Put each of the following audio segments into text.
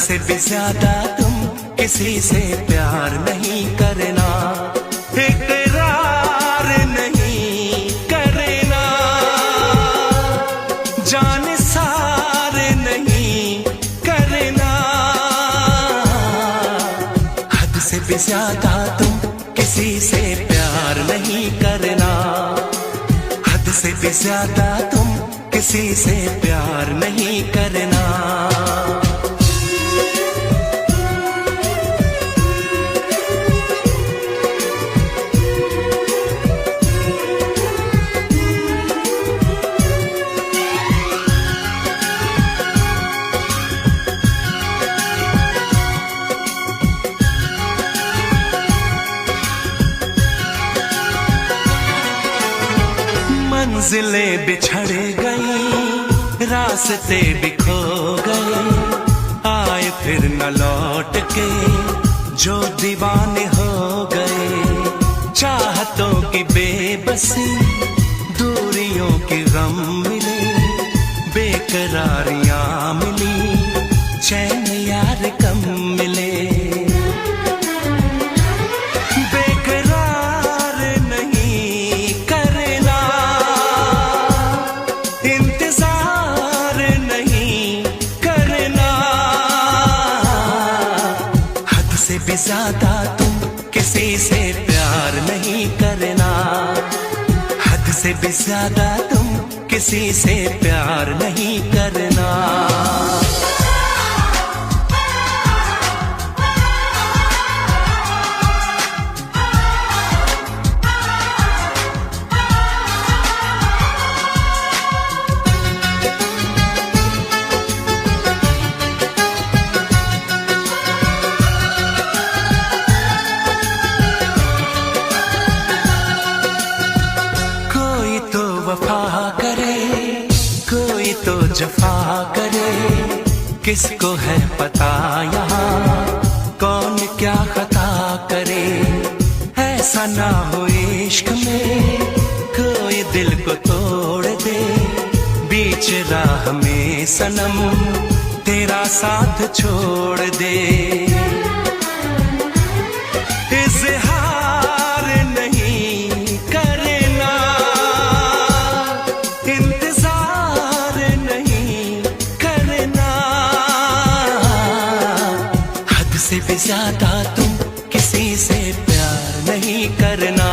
से भी ज्यादा तुम किसी से प्यार नहीं करना, इकरार नहीं करना, जान सार नहीं करना। हद से भी ज्यादा तुम किसी से प्यार नहीं करना, हद से भी ज्यादा तुम किसी से प्यार नहीं करना। मंजिलें बिछड़ गई, रास्ते भी खो गए, आए फिर न लौट के जो दीवाने हो गए। चाहतों की बेबसी, दूरियों के गम मिले, बेकरारियां मिली, चैन यार कम मिले। ज्यादा तुम किसी से प्यार नहीं करना, हद से भी ज्यादा तुम किसी से प्यार नहीं करना। जफा करे, किसको है पता यहाँ कौन क्या खता करे। ऐसा ना हो इश्क में कोई दिल को तोड़ दे, बीच राह में सनम तेरा साथ छोड़ दे। इज़हार नहीं करना, इंतजार नहीं करना, हद से भी ज्यादा तुम किसी से प्यार नहीं करना,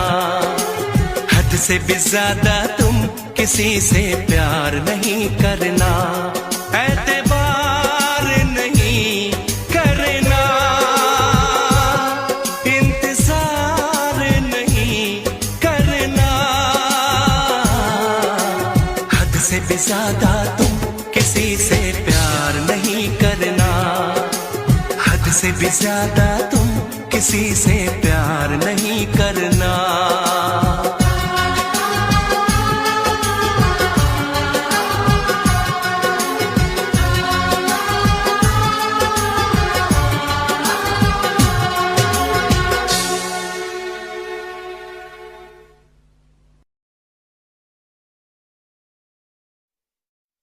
हद से भी ज्यादा तुम किसी से प्यार नहीं करना। एतबार नहीं करना, इंतजार नहीं करना, हद से भी ज्यादा तुम किसी से प्यार नहीं करना, हद से भी ज्यादा तुम किसी से प्यार नहीं करना।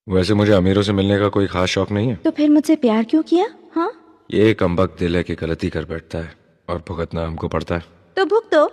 वैसे मुझे अमीरों से मिलने का कोई खास शौक नहीं है। तो फिर मुझसे प्यार क्यों किया? हाँ, ये कमबख्त दिल है कि गलती कर बैठता है और भुगतना हमको पड़ता है। तो भुगतो।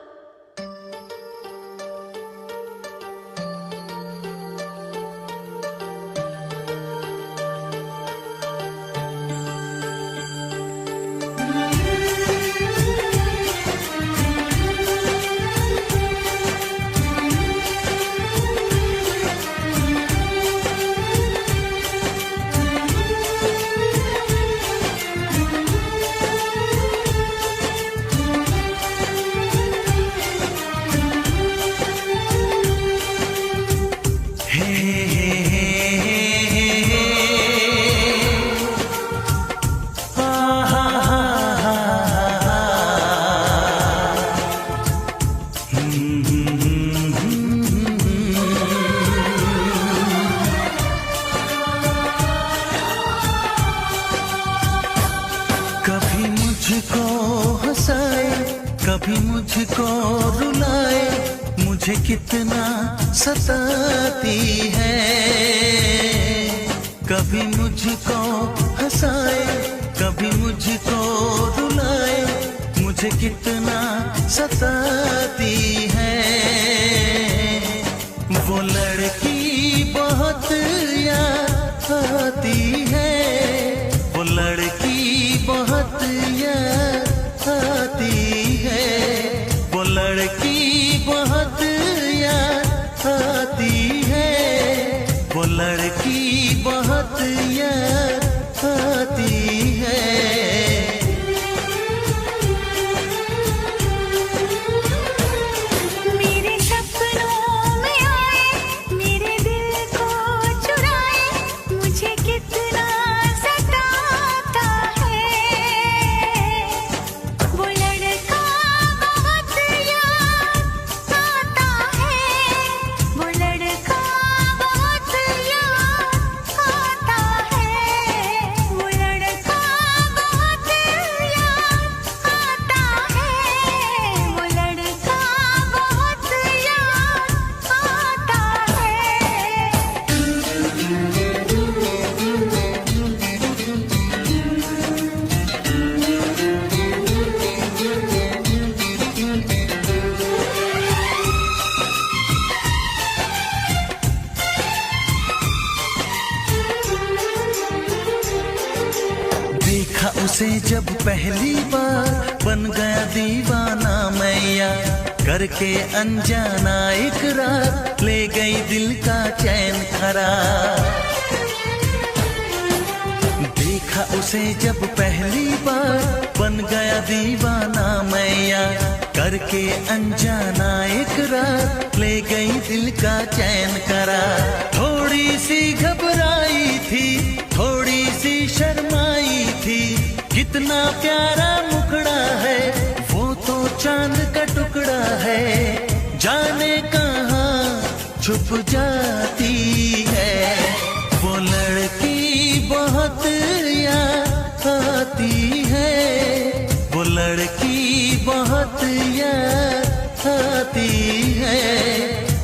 कभी मुझको रुलाए, मुझे कितना सताती है। कभी मुझको हंसाए, कभी मुझको रुलाए, मुझे कितना सताती है। वो लड़की बहुत याद आती है, वो लड़की बहुत याद आती है, वो लड़की बहुत याद आती है, वो लड़की बहुत याद आती है। मेरे सपनों में आए, मेरे दिल को चुराए, मुझे कितना सताता है। वो लड़का बहुत याद आता है, वो लड़का बहुत याद आता है, वो लड़का बहुत याद आता है, वो लड़का बहुत याद आता है। देखा उसे जब पहली बार, बन गया दीवाना मैया, करके अनजाना इकरार, ले गई दिल का चैन करार। देखा उसे जब पहली बार, बन गया दीवाना मैया, करके अनजाना इकरार, ले गई दिल का चैन करार। थोड़ी सी घबराई थी, थोड़ी सी शर्माई थी, कितना प्यारा मुखड़ा है, वो तो चांद का टुकड़ा है, जाने कहाँ छुप जाती है। वो लड़की बहुत याद आती है, वो लड़की बहुत याद आती है,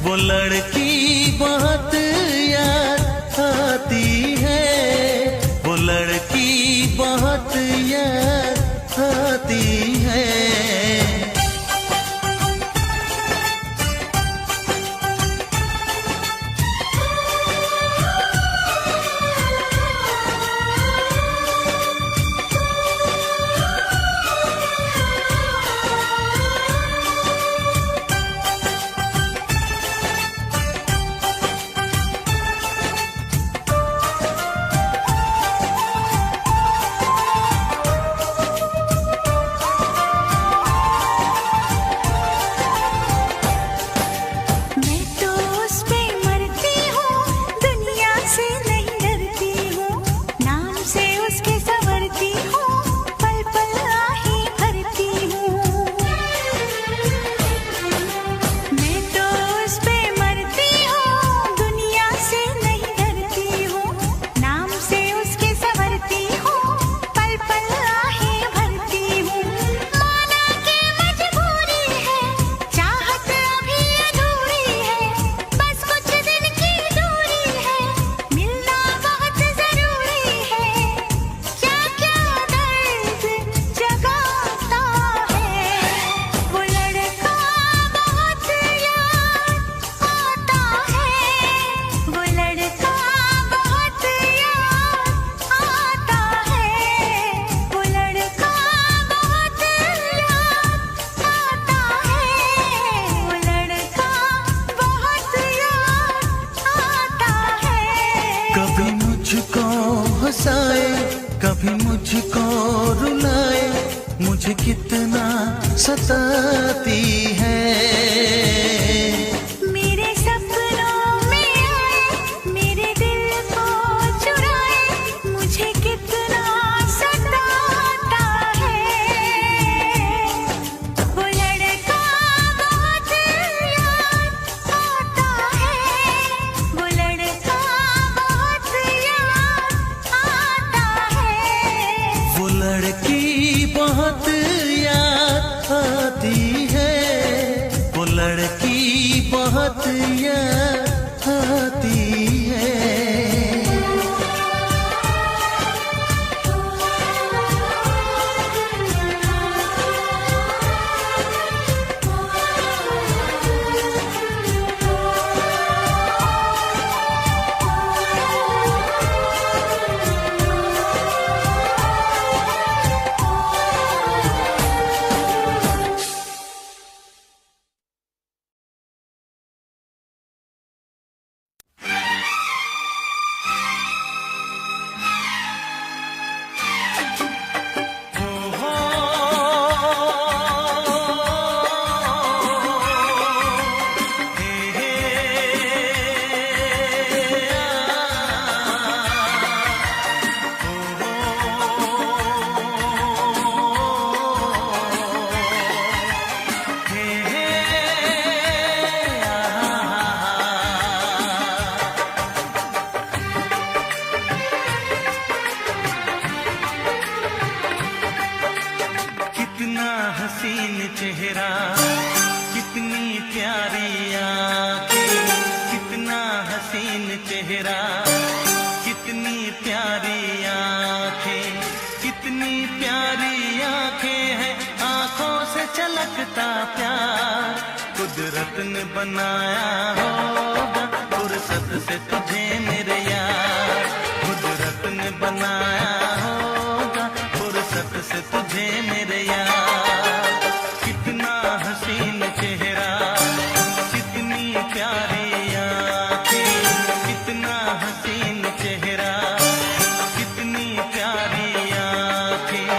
वो लड़की बहुत याद आती है, वो लड़की बहुत याद आती है। मैं तो उस पे मरती हूँ, दुनिया से नहीं डरती हूँ, नाम से उसके संवरती हूँ, पल पल आहे भरती हूँ। मैं तो उस पे मरती हूँ, दुनिया से नहीं डरती हूँ, नाम से उसके संवरती हूँ, पल पल आहे भरती हूँ। माना के मजबूरी है, चाहत अभी अधूरी है, बस कुछ दिन की दूरी है, मिलना बहुत जरूरी है, क्या क्या दर्द जगाता है। वो लड़का बहुत याद आता है, वो लड़का बहुत याद आता है, वो लड़का बहुत याद आता है, वो लड़का बहुत याद आता है। कभी मुझको हंसाए, कभी मुझको रुलाए, मुझे कितना सताती है। मेरे सपनों में आए, मेरे दिल को चुराए, मुझे कितना सताता है। वो लड़का बहुत याद आता है, वो लड़का बहुत याद आता है। वो लड़की बहुत याद आती है, वो प्यारी आंखें, कितनी प्यारी आंखें हैं, आंखों से छलकता प्यार। कुदरत ने बनाया होगा फुर्सत से तुझे मेरे यार, कुदरत ने बनाया होगा फुर्सत से तुझे मेरे यार। कितना हसीन चेहरा, कितनी प्यारी आंखें, कितना हसीन चेहरा, कितनी प्यारी आंखें,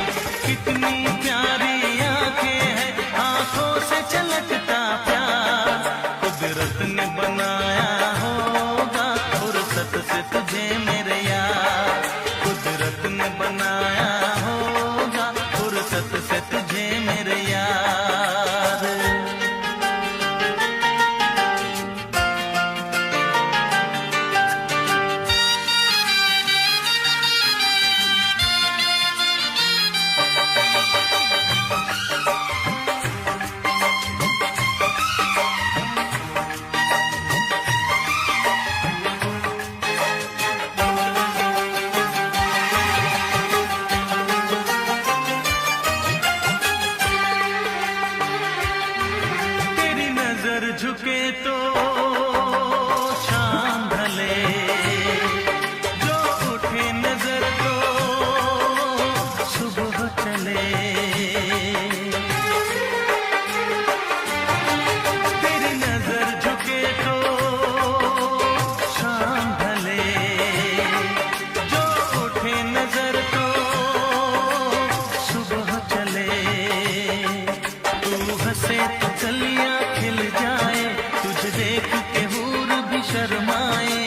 कितनी प्यारी आंखें हैं, आंखों से छलकता प्यार। कुदरत ने बनाया होगा फुर्सत से तुझे मेरे यार, कुदरत ने बनाया होगा फुर्सत से तुझे मेरे यार। तेरी नजर झुके तो शाम ढले, जो उठे नजर तो सुबह चले। तेरी नजर झुके तो शाम ढले, जो उठे नजर तो सुबह चले। तू हंसे तो कलियां खिल जाए, तुझे देख के हूर भी शर्माए।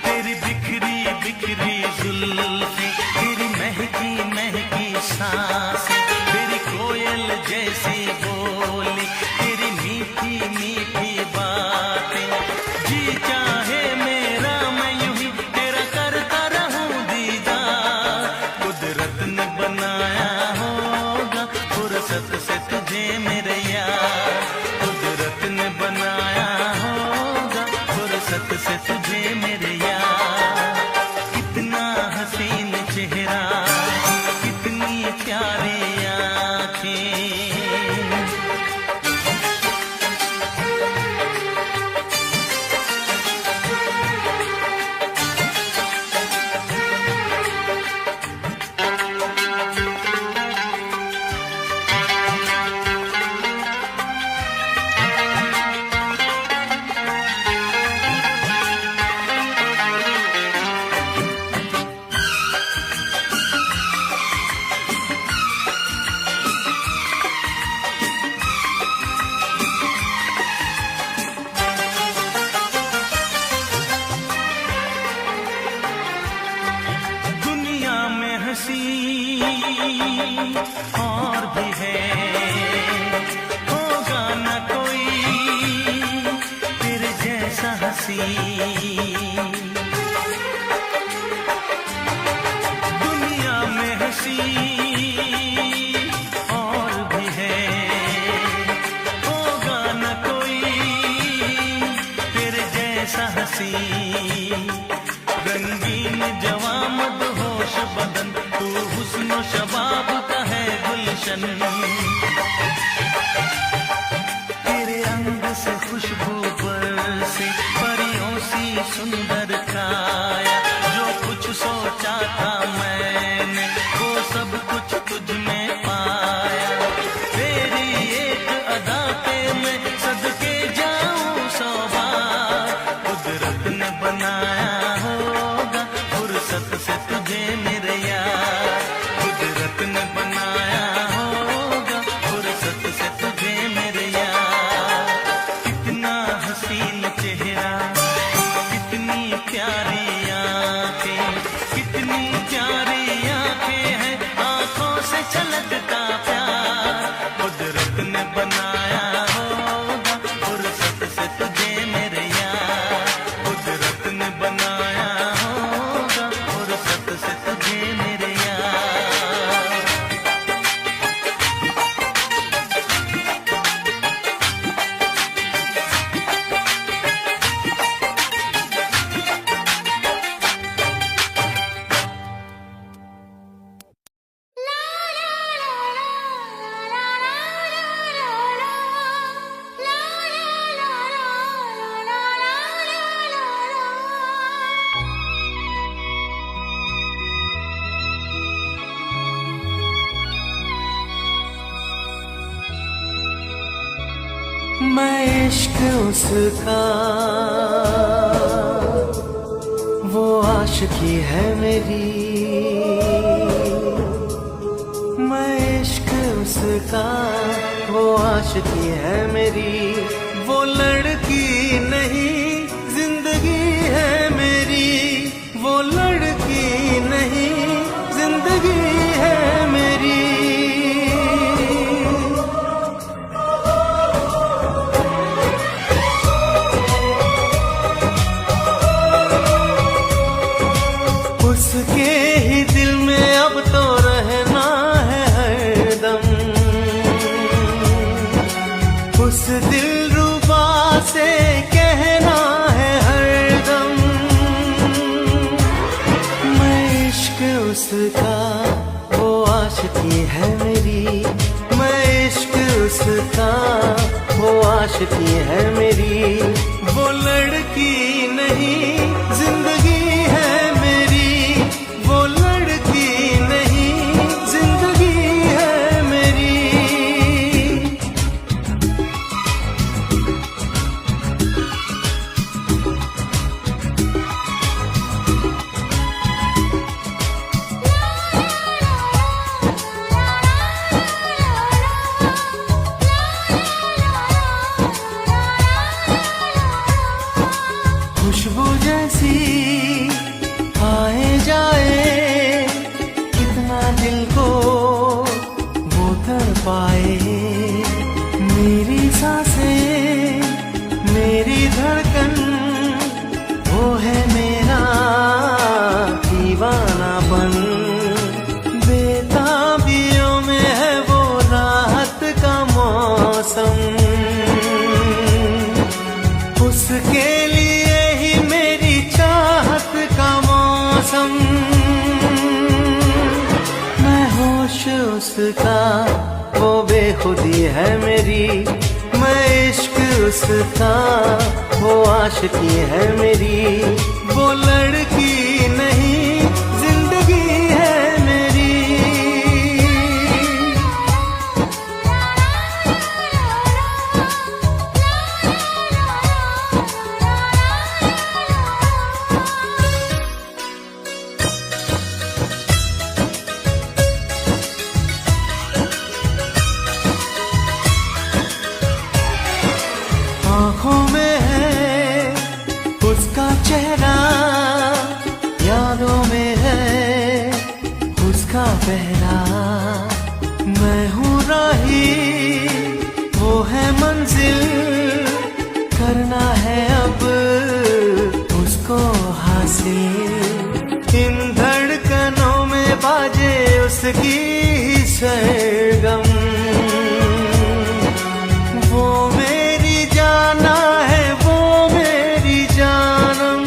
तेरी बिखरी बिखरी जुल्फें, तेरी महकी महकी सांसें, तेरी कोयल जैसी बोली, तेरी मीठी मीठी बातें। जी चाहे मेरा मैं यूं ही तेरा करता रहूं दीदार। कुदरत ने बनाया होगा फुर्सत से तुझे मेरे यार, कुदरत ने बनाया होगा फुर्सत से तुझे मेरे यार। कितना हसीन चेहरा, कितनी प्यारी आंखें। दुनिया में हंसी और भी है, होगा न कोई तेरे जैसा हंसी। दुनिया में हंसी और भी है, होगा न कोई तेरे जैसा हंसी। रंगीन जवां मदहोश बदन, तू हुस्न शबाब का है गुलशन। तेरे अंग से खुशबू बरसे, परियों सी सुंदर काया। जो कुछ सोचा था मैंने वो सब कुछ तुझ में पाया। तेरी एक अदा पे मैं सदके जाऊं 100 बार। कुदरत ने बनाया होगा फुर्सत से तुझे मेरे यार, कुदरत ने बनाया होगा फुर्सत से तुझे मेरे यार। कितना हसीन चेहरा, कितनी प्यारी आंखें, कितनी प्यारी आंखें हैं, आंखों से छलकता प्यार। कुदरत ने बनाया होगा फुर्सत से तुझे मेरे यार, कुदरत ने बनाया होगा फुर्सत से तुझे मेरे यार। उसका वो आशिकी है मेरी, मैं इश्क उसका वो आशिकी है मेरी, वो लड़की नहीं जिंदगी है मेरी, वो लड़की नहीं जिंदगी है मेरी। उसके ही दिल में अब तो रहना है हरदम, उस दिलरुबा से कहना है हरदम, मैं इश्क उसका वो आशिकी है मेरी, मैं इश्क उसका वो आशिकी है मेरी, वो लड़की नहीं जिंदगी है मेरी, वो लड़की नहीं जिंदगी है मेरी। खुशबू जैसी आए जाए, कितना दिल को वो तड़पाए, मेरी सांसें मेरी धड़कन वो है मेरा दीवानापन, बेताबियों में है वो राहत का मौसम, उसके लिए ही मेरी चाहत का मौसम, मैं होश उसका वो बेखुदी है मेरी, मैं इश्क उसका वो आशिकी है मेरी, वो लड़की नहीं जिंदगी है मेरी। आँखों में है उसका चेहरा, यादों में है उसका पहरा, मैं हूँ राही वो है मंजिल, करना है अब उसको हासिल, इन धड़कनों में बाजे उसकी ही सरगम, वो मेरी जाना है वो मेरी जानम,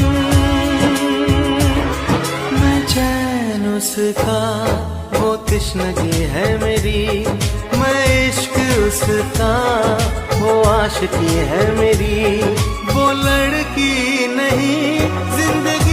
मैं चैन उसका वो तृष्णगी है मेरी, मैं इश्क उसका वो आशिकी है मेरी, वो लड़की नहीं जिंदगी